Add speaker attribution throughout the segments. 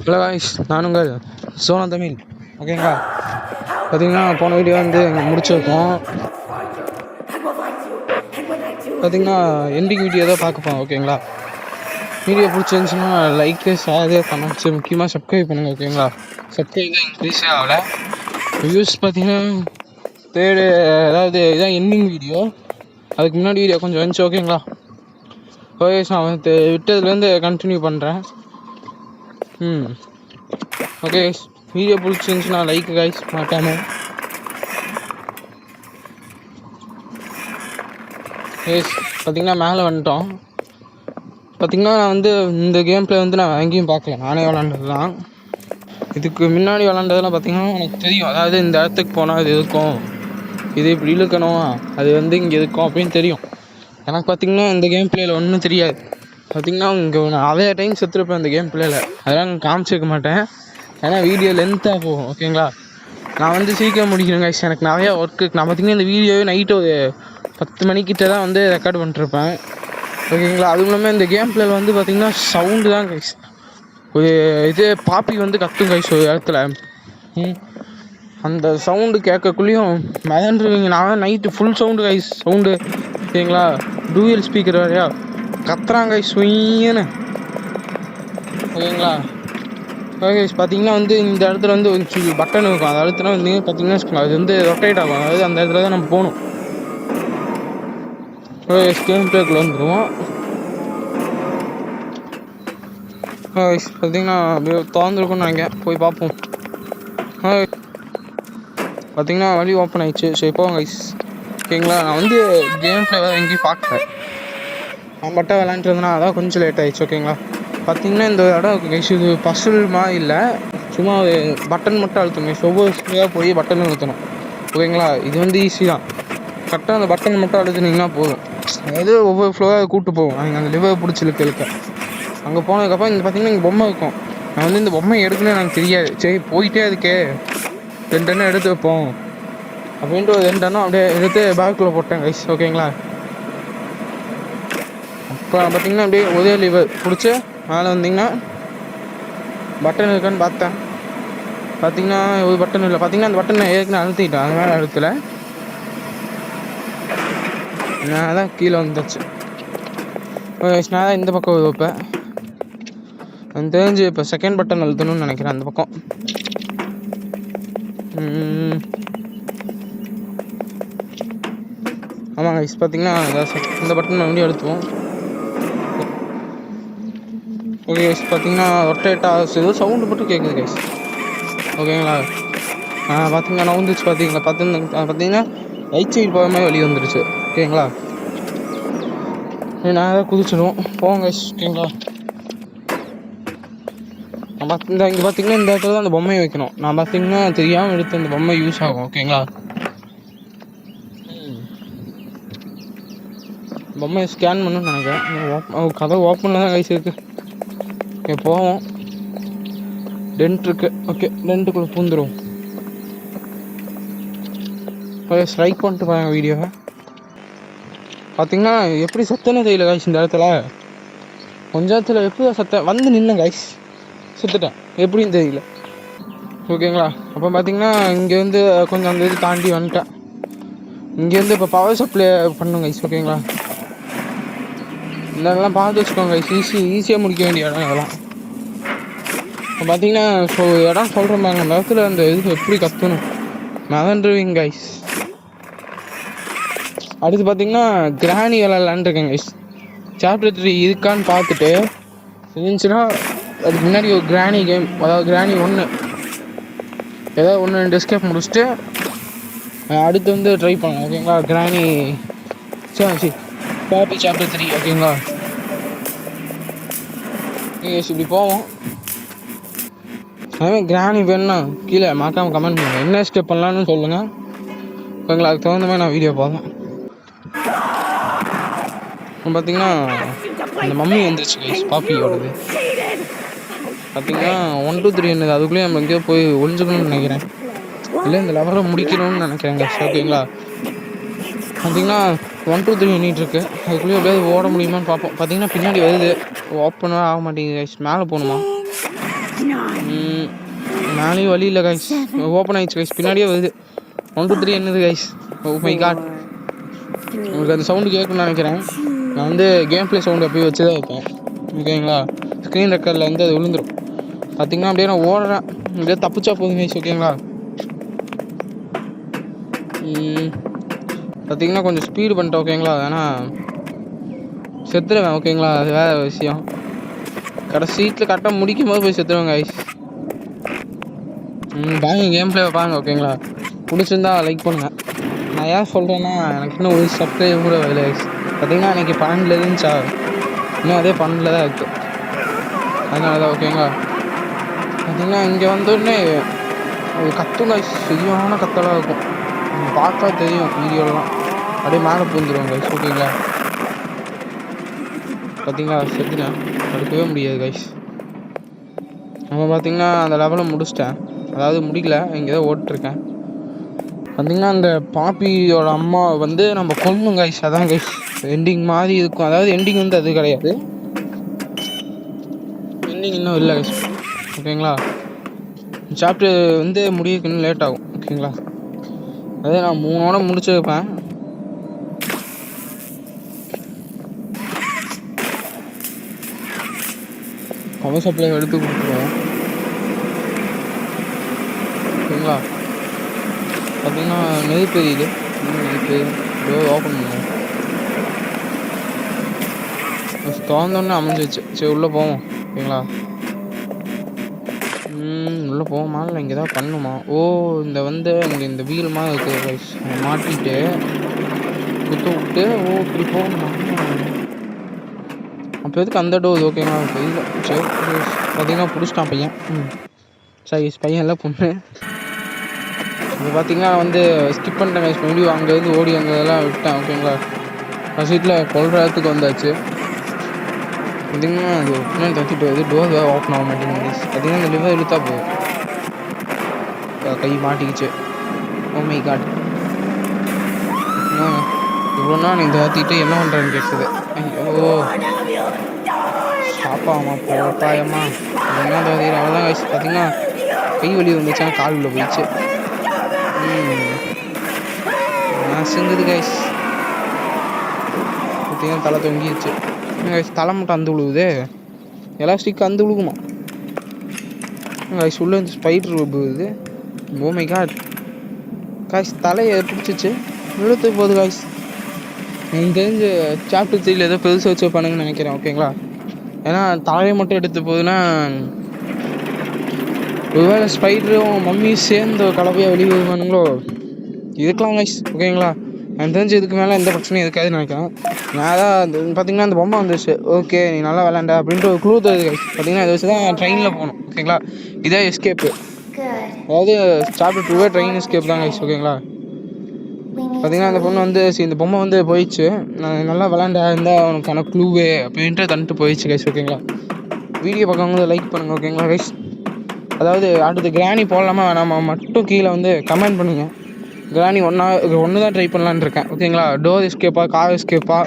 Speaker 1: Hello guys, நான் உங்கள் சோனா தமிழ். ஓகேங்களா, பார்த்தீங்கன்னா போன வீடியோ வந்து முடிச்சிருக்கோம். பார்த்தீங்கன்னா எண்டிங் வீடியோ தான் பார்க்க போகிறோம். ஓகேங்களா, வீடியோ பிடிச்சிருந்துச்சுன்னா லைக்கு, ஷேரு, கமெண்ட்ஸு, முக்கியமாக சப்ஸ்கிரைப் பண்ணுங்கள். ஓகேங்களா, சப்ஸ்கிரைப் தான் இன்க்ரீஸே ஆகலை. வியூஸ் பார்த்தீங்கன்னா அதாவது இதுதான் எண்டிங் வீடியோ. அதுக்கு முன்னாடி வீடியோ கொஞ்சம் வந்துச்சு. ஓகேங்களா, ஓகே, நான் விட்டதுலேருந்து கண்டினியூ பண்ணுறேன். ஓகே, வீடியோ பிடிச்சிருந்துச்சுன்னா லைக் காய்ஸ் மாட்டாமல். எஸ், பார்த்திங்கன்னா மேலே வந்துட்டோம். பார்த்திங்கன்னா நான் வந்து இந்த கேம் பிளே வந்து நான் எங்கேயும் பார்க்கல, நானே விளாண்டது தான். இதுக்கு முன்னாடி விளாண்டதெல்லாம் பார்த்திங்கன்னா எனக்கு தெரியும். அதாவது இந்த இடத்துக்கு போனால் இது இருக்கும், இது இப்படி இழுக்கணும், அது வந்து இங்கே இருக்கும் அப்படின்னு தெரியும். எனக்கு பார்த்திங்கன்னா இந்த கேம் பிளேயில் ஒன்றும் தெரியாது. பார்த்திங்கன்னா இங்கே நான் நிறைய டைம் செத்துருப்பேன் இந்த கேம் பிளேயில். அதெல்லாம் நான் காமிச்சிருக்க மாட்டேன், ஏன்னா வீடியோ லென்த்தாக போகும். ஓகேங்களா, நான் வந்து சீக்கிரம் முடிக்கிறேன் கைஸ், எனக்கு நிறையா ஒர்க் இருக்குது. நான் பார்த்திங்கன்னா இந்த வீடியோவே நைட்டு ஒரு 10 மணிக்கிட்ட தான் வந்து ரெக்கார்ட் பண்ணிட்டுருப்பேன். ஓகேங்களா, அதுவும் இல்லாமல் இந்த கேம் பிளேயில் வந்து பார்த்திங்கன்னா சவுண்டு தான் கைஸ். ஒரு இது பாப்பி வந்து கத்தும் கைஸ் ஒரு இடத்துல. அந்த சவுண்டு கேட்கக்குள்ளேயும் மிதண்டுருவீங்க. நான் night full sound guys, sound. ஓகேங்களா, டூயல் ஸ்பீக்கர் வேறையா கத்துறாங்க கைஸ் சுயின்னு. ஓகேங்களா, ஓகே, பார்த்தீங்கன்னா வந்து இந்த இடத்துல வந்து ஒரு பட்டன் இருக்கும். அந்த இடத்துல வந்து பார்த்தீங்கன்னா அது வந்து ரொட்டேட் ஆகும். அதாவது அந்த இடத்துல தான் நம்ம போகணும். ஓகே, கேம் பிளேக்குள்ளே வந்துடுவோம். பார்த்தீங்கன்னா அப்படியே திறந்துருக்கும்னு நினைக்கிறேன், போய் பார்ப்போம். பார்த்தீங்கன்னா வழி ஓப்பன் ஆயிடுச்சு. சரி போவோம் கைஸ். ஓகேங்களா, நான் வந்து கேம் பிளே வேறு எங்கேயும் பார்க்கல, நான் மட்டும் விளாண்டுட்டு இருந்தேன்னா அதான் கொஞ்சம் லேட் ஆகிடுச்சு. ஓகேங்களா, பார்த்திங்கன்னா இந்த இடம் கைஸ் இது பசுல்மா இல்லை, சும்மா பட்டன் மட்டும் அழுத்தணும் கைஸ். ஒவ்வொரு ஸ்பீடாக போய் பட்டன் அழுத்தணும். ஓகேங்களா, இது வந்து ஈஸி தான். கரெக்டாக அந்த பட்டன் மட்டும் அழுத்துனீங்கன்னா போதும். அதாவது ஒவ்வொரு ஃப்ளோவாக கூப்பிட்டு போவோம். நீங்கள் அந்த லிவர் பிடிச்சி இழுக்க அங்கே போனதுக்கப்புறம் இங்கே பார்த்திங்கன்னா இங்கே பொம்மை இருக்கும். நான் வந்து இந்த பொம்மை எடுக்கணும்னு எனக்கு தெரியாது. சரி போயிட்டே இருக்கே, 2 எண்ணம் எடுத்து வைப்போம் அப்படின்ட்டு ஒரு 2 எண்ணம் அப்படியே எடுத்து பேக்குள்ளே போட்டேன் கைஸ். ஓகேங்களா, இப்போ பார்த்திங்கன்னா அப்படியே ஒரே லிவர் பிடிச்சி மேலே வந்திங்கன்னா பட்டன் இருக்கான்னு பார்த்தேன். பார்த்திங்கன்னா ஒரு பட்டன் இல்லை. பார்த்திங்கன்னா அந்த பட்டன் ஏற்கனவே அழுத்திட்டேன், அது மேலே அழுத்தலை, நான் தான் கீழே வந்துச்சு. நான் தான் இந்த பக்கம் வைப்பேன். எனக்கு தெரிஞ்சு இப்போ செகண்ட் பட்டன் அழுத்தணும்னு நினைக்கிறேன் அந்த பக்கம். ஆமாம் கைஸ், பார்த்திங்கன்னா இந்த பட்டன் வண்டி அழுத்துவோம். ஓகே கைஸ், பார்த்திங்கன்னா ரொட்டேட் ஆகுது, சவுண்டு மட்டும் கேட்குது கைஸ். ஓகேங்களா, பார்த்திங்கன்னா நான் வந்துச்சு. பார்த்திங்கன்னா ரைட் சைடு போகிற மாதிரி வழி வந்துருச்சு. ஓகேங்களா, நான் தான் குதிச்சிடுவோம், போவோம் கைஸ். ஓகேங்களா, நான் இங்கே பார்த்திங்கன்னா இந்த இடத்துல தான் அந்த பொம்மையை வைக்கணும். நான் பார்த்திங்கன்னா தெரியாமல் எடுத்து அந்த பொம்மை யூஸ் ஆகும். ஓகேங்களா, பொம்மையை ஸ்கேன் பண்ணணும்னு நினைக்கிறேன். கதை ஓப்பனில் தான் கைஸ் இருக்குது. ஓகே, போவோம். டென்ட் இருக்குது. ஓகே, டென்ட்டுக்குள்ளே பூந்துடும். ஓகே, ஸ்ட்ரைக் பண்ணிட்டு பாருங்க வீடியோவை. பார்த்திங்கன்னா எப்படி சத்தனே தெரியல கைஸ். இந்த இடத்துல கொஞ்ச இடத்துல எப்படி சத்தம் வந்து நின்னேன் கைஸ், சுற்றுட்டேன் எப்படின்னு தெரியல. ஓகேங்களா, அப்போ பார்த்திங்கன்னா இங்கேருந்து கொஞ்சம் அந்த இது தாண்டி வந்துட்டேன். இங்கேருந்து இப்போ பவர் சப்ளை பண்ணுங்க கைஸ். ஓகேங்களா, இந்த இதெல்லாம் பார்த்து வச்சுக்கோங்க கைஸ், ஈஸியாக முடிக்க வேண்டிய இடம் இதெல்லாம். இப்போ பார்த்திங்கன்னா இடம் சொல்கிறேன், அந்த இடத்துல அந்த இது எப்படி கற்றணும் மதன்றுவீங்க கைஸ். அடுத்து பார்த்திங்கன்னா கிராணி விளாட்லான்னு இருக்கேன் கைஸ். சாப்டர் 3 இருக்கான்னு பார்த்துட்டு இருந்துச்சுன்னா அதுக்கு முன்னாடி ஒரு கிராணி கேம், அதாவது கிராணி 1 ஏதாவது 1-2 எஸ்கேப் முடிச்சுட்டு அடுத்து வந்து ட்ரை பண்ணலாம். ஓகேங்களா, கிராணி சரி பாப்பி சாப்டர் 3. ஓகேங்களா, இப்படி போவோம். அதுமாதிரி கிராணி வேணுன்னா கீழே மறக்காமல் கமெண்ட் பண்ணுங்கள், என்ன ஸ்டெப் பண்ணலான்னு சொல்லுங்கள். ஓகேங்களா, அதுக்கு தகுந்த மாதிரி நான் வீடியோ பார்ப்பேன். பார்த்திங்கன்னா அந்த மம்மி வந்துருச்சு கைஸ், பாப்பியோடது. பார்த்திங்கன்னா 1 2 3 என்னது, அதுக்குள்ளேயே நம்ம எங்கேயோ போய் ஒழிஞ்சுக்கணும்னு நினைக்கிறேன், இல்லை இந்த லெவலை முடிக்கணும்னு நினைக்கிறேன் கைஸ். ஓகேங்களா, பார்த்திங்கன்னா 1 2 3 எண்ணிகிட்ருக்கு. அதுக்குள்ளேயே எப்படியாவது ஓட முடியுமான்னு பார்ப்போம். பார்த்திங்கன்னா பின்னாடி வருது, ஓப்பனாக ஆக மாட்டேங்குது கைஸ். மேலே போகணுமா? மேலேயும் வழி இல்லை கைஸ். ஓப்பன் ஆயிடுச்சு கைஸ். பின்னாடியே வருது. 1 2 3 என்னது கைஸ். O my God. உங்களுக்கு அந்த சவுண்டு கேட்கணும்னு நினைக்கிறேன். நான் வந்து கேம் ப்ளே சவுண்டு அப்படியே வச்சு தான் வைப்பேன். ஓகேங்களா? ஸ்க்ரீன் ரெக்கார்டில் வந்து அது விழுந்துடும். பார்த்தீங்கன்னா அப்படியே நான் ஓடுறேன். அப்படியே தப்பிச்சா போதும் கைஸ். ஓகேங்களா? பார்த்தீங்கன்னா கொஞ்சம் ஸ்பீடு பண்ணிட்டேன். ஓகேங்களா? ஏன்னா செத்துருவேன். ஓகேங்களா? அது வேறு விஷயம். கடைசீட்டில் கரெக்டாக முடிக்கும் போது போய் செத்துருவேன் கைஸ். பாருங்க கேம் ப்ளேவை பாருங்கள். ஓகேங்களா? பிடிச்சிருந்தா லைக் பண்ணுங்கள். நான் ஏன் சொல்கிறேன்னா எனக்கு இன்னும் ஒரு சப்ஸ்கிரைப் கூட வரல கைஸ். பார்த்தீங்கன்னா எனக்கு 12 இருந்துச்சா, இன்னும் அதே 12 தான் இருக்குது. அதனால தான். ஓகேங்களா? பார்த்தீங்கன்னா இங்கே வந்தோடனே அது கத்தும் கைஸ். சரியான கத்தலாக இருக்கும். பார்த்தா தெரியும் வீடியோலாம். அப்படியே மேலே பூந்துருவோம் கைஸ். ஓகேங்களா? பார்த்தீங்களா செத்துனேன். தடுக்கவே முடியாது கைஸ். நம்ம பார்த்தீங்கன்னா அந்த லெவலை முடிச்சிட்டேன். அதாவது முடிக்கல, இங்கே தான் ஓட்டிருக்கேன். பார்த்தீங்கன்னா அந்த பாப்பியோட அம்மா வந்து நம்ம கொல்லணும் கைஸ். அதான் கைஸ் எண்டிங் மாதிரி இருக்கும். அதாவது எண்டிங் வந்து அது கிடையாது, எண்டிங் இன்னும் இல்லை கைஸ். ஓகேங்களா? சாப்டர் வந்து முடியக்கு இன்னும் லேட் ஆகும். ஓகேங்களா? அதே நான் 3 முடிச்சிருப்பேன். பவர் சப்ளை எடுத்து கொடுத்துருவோம். ஓகேங்களா? பார்த்தீங்கன்னா நெருப்பு எரியுது. நெருப்பு ஓப்பன் பண்ணுவோம். திறந்தோடனே அமைஞ்சிச்சு. சரி உள்ளே போவோம். ஓகேங்களா? உள்ளே போவோமா இல்லை இங்கே தான் பண்ணுமா? ஓ இந்த வந்து இங்கே இந்த வீல் மாதிரி இருக்குது கைஸ். மாட்டிட்டு குத்த விட்டு ஓ இப்படி போகணுமா? அப்போ எதுக்கு அந்த டோர்? ஓகேங்களா? இல்லை சரி. பார்த்தீங்கன்னா பிடிச்சிட்டான் பையன். சரி பையன் இல்லை பொண்ணு. இப்போ பார்த்தீங்கன்னா வந்து ஸ்கிப் பண்ணிட்டேன் கைஸ். வீடியோ அங்கேருந்து ஓடி அங்கெல்லாம் விட்டேன். ஓகேங்களா? சீட்டில் கொள்கிற இடத்துக்கு வந்தாச்சு. பார்த்தீங்கன்னா அது பின்னாடி தட்டிட்டு வருது. டோர் வேறு ஓப்பன் ஆக மாட்டேங்குது கைஸ். பார்த்தீங்கன்னா இந்த லிவர் இழுத்தா போதும். கை மாட்டிக்கிச்சு. Oh my God. இவ்வளோ நாள் இந்த தட்டிட்டு என்ன பண்ணுறேன்னு கேட்குது. ஐயோ பாப்பாம்மா போப்பாயம்மா என்ன தோதி. அவ்வளோதான் கைஸ். பார்த்தீங்கன்னா கை வலி வந்துச்சுன்னா கால் உள்ள போயிடுச்சு. நசுங்குது கைஸ். பார்த்தீங்கன்னா தலை தொங்கிடுச்சு கைஸ். தலை மட்டும் அந்த விழுவுது. எலாஸ்டிக் அந்த விழுகுமா கைஸ்? உள்ளே வந்து ஸ்பைடர் விழுவுது. Oh my god guys. தலையை பிடிச்சிச்சு இழுத்து போகுது கைஸ். எனக்கு தெரிஞ்சு சாப்டர் 3 ஏதோ பெருசு வச்சு பண்ணுங்கன்னு நினைக்கிறேன். ஓகேங்களா? ஏன்னா தலையை மட்டும் எடுத்து போகுதுன்னா ஒருவேளை ஸ்பைடரும் மம்மியும் சேர்ந்து கலவையாக வெளியே வருவானுங்களோ இருக்கலாம் கைஸ். ஓகேங்களா? எனக்கு தெரிஞ்சு இதுக்கு மேலே எந்த பிரச்சனையும் இருக்காதுன்னு நினைக்கிறேன். நான் தான் பார்த்தீங்கன்னா அந்த பொம்மை வந்துச்சு. ஓகே நீ நல்லா விளாண்ட அப்படின்ட்டு ஒரு க்ளூ தருது கைஸ். பார்த்தீங்கன்னா இதை வச்சு தான் ட்ரெயினில் போகணும். ஓகேங்களா? இதே எஸ்கேப்பு. அதாவது சாப்டர் 2 ட்ரெயின் எஸ்கேப் தான் கைஸ். ஓகேங்களா? பார்த்தீங்கன்னா அந்த பொண்ணு வந்து இந்த பொம்மை வந்து போயிடுச்சு. நான் நல்லா விளாண்டா இருந்தால் அவனுக்கான க்ளூவே அப்படின்ட்டு தந்துட்டு போயிடுச்சு கைஸ். ஓகேங்களா? வீடியோ பார்க்கவங்க லைக் பண்ணுங்கள். ஓகேங்களா கைஸ்? அதாவது அடுத்து கிராணி போடலாமா வேணாமா மட்டும் கீழே வந்து கமெண்ட் பண்ணுங்கள். கிராணி ஒன்று தான் ட்ரை பண்ணலான்னு இருக்கேன். ஓகேங்களா? டோர் எஸ்கேப்பா, கார் எஸ்கேப்பா,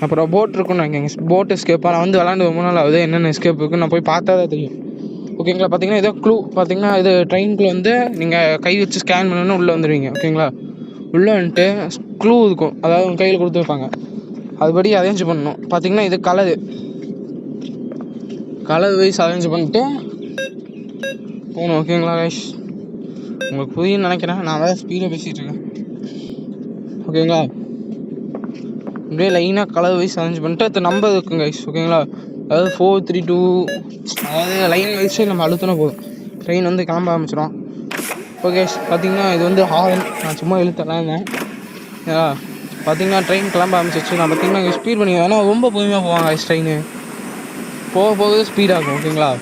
Speaker 1: அப்புறம் போட் இருக்குன்னு நினைக்கிறேன். போட் எஸ்கேப்பா. நான் வந்து விளாண்டு ரொம்ப நாள் ஆகுது. என்னென்ன எஸ்கேப் இருக்குன்னு நான் போய் பார்த்தா தான் தெரியும். ஓகேங்களா? பார்த்தீங்கன்னா ஏதோ க்ளூ. பார்த்தீங்கன்னா இது ட்ரெயினுக்குள்ள வந்து நீங்கள் கை வச்சு ஸ்கேன் பண்ணணுன்னு உள்ளே வந்துடுவீங்க. ஓகேங்களா? உள்ளே வந்துட்டு க்ளூ இருக்கும். அதாவது உங்கள் கையில் கொடுத்துருப்பாங்க. அதுபடி அரேஞ்ச் பண்ணணும். பார்த்தீங்கன்னா இது கலர் வைஸ் அரேஞ்ச் பண்ணிட்டு போகணும். ஓகேங்களா கைஸ்? உங்களுக்கு புரியுன்னு நினைக்கிறேன். நான் வேறு ஸ்பீடாக பேசிகிட்டு இருக்கேன். ஓகேங்களா? இப்படியே லைனாக கலர் வைஸ் அரேஞ்ச் பண்ணிட்டு அது நம்பர் இருக்குங்க கைஸ். ஓகேங்களா? அதாவது 4 3 2 அதாவது லைன் வைஸே நம்ம அழுத்தினா போதும். ட்ரெயின் வந்து கிளம்ப ஆரம்பிச்சிடும். ஓகே பார்த்தீங்கன்னா இது வந்து ஹாரன். நான் சும்மா இழுத்தலாம் இருந்தேன். ஏன்னா பார்த்தீங்கன்னா ட்ரெயின் கிளம்ப ஆரம்பிச்சிச்சு. நான் பார்த்தீங்கன்னா இங்கே ஸ்பீட் பண்ணி ஏன்னா ரொம்ப பொறுமையாக போவாங்க கைஸ். ட்ரெயின் போக ஸ்பீடாகும். ஓகேங்களா?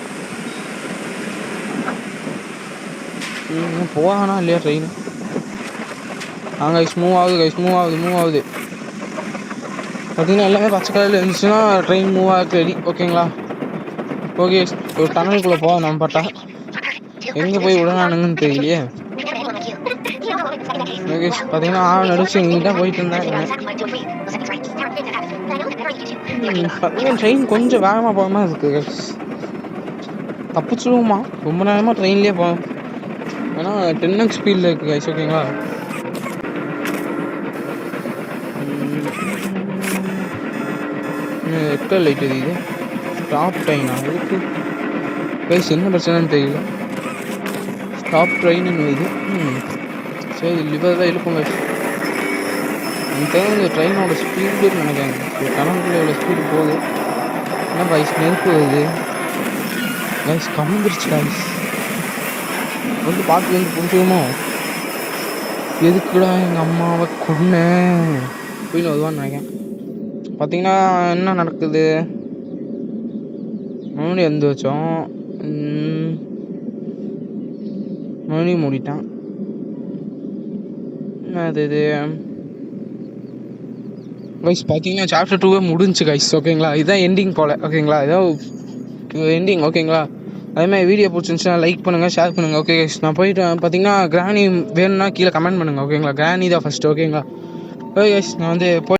Speaker 1: போவானா இல்லையா ட்ரெயின்? கைஸ் மூவ் ஆகுது. பார்த்தீங்கன்னா எல்லாமே பச்சை கலரில் இருந்துச்சுன்னா ட்ரெயின் மூவ் ஆகுது ரெடி. ஓகேங்களா? ஓகே ஒரு டனலுக்குள்ளே போக நம்ம பட்டா எங்கே போய் விடனானுங்கன்னு தெரியலையே. ஓகே பார்த்தீங்கன்னா நடிச்சு இங்கே தான் போயிட்டு இருந்தேன். பார்த்தீங்கன்னா ட்ரெயின் கொஞ்சம் வேகமாக போகாமல் இருக்குது கைஸ். தப்பிச்சிடுவோமா ரொம்ப நேரமாக ட்ரெயின்லேயே போவோம். ஏன்னா 10x ஸ்பீடில் இருக்குது கைஸ். ஓகேங்களா, ரெட் லைட் எரியுது. ஸ்டாப் ட்ரெயினா எதுக்கு கைஸ்? என்ன பிரச்சனைன்னு தெரியல. ஸ்டாப் ட்ரெயின்னு இது. சரி, லிவர் தான் இழுப்போம் கைஸ். எனக்கு தெரிஞ்ச இந்த ட்ரெயினோட ஸ்பீடுன்னு நினைக்கிறேன். ஒரு கணக்குள்ள எவ்வளோ ஸ்பீடு போகுது. என்ன கைஸ், நெருப்பு வருது கைஸ். கம்மிருச்சு கைஸ். வந்து பார்த்து வந்து புரிஞ்சுக்கணுமோ எதுக்குடா எங்கள் அம்மாவை கொன்னேன் அப்படின்னு வருவான்னு நினைக்கிறேன். பார்த்தீங்கன்னா என்ன நடக்குது, மறுபடியும் எழுந்து வச்சோம், மறுபடியும் மூடிட்டான். அது இது கைஸ். பார்த்தீங்கன்னா சாப்டர் 2 முடிஞ்சு கைஸ். ஓகேங்களா, இதுதான் எண்டிங் போல். ஓகேங்களா, இதான் எண்டிங். ஓகேங்களா, அதேமாதிரி வீடியோ பிடிச்சிருந்துச்சுன்னா லைக் பண்ணுங்கள், ஷேர் பண்ணுங்கள். ஓகே கைஸ், நான் போயிட்டு பார்த்தீங்கன்னா கிராணி வேணும்னா கீழே கமெண்ட் பண்ணுங்கள். ஓகேங்களா, கிராணி தான் ஃபஸ்ட்டு. ஓகேங்களா, ஓகே கைஸ், நான் வந்து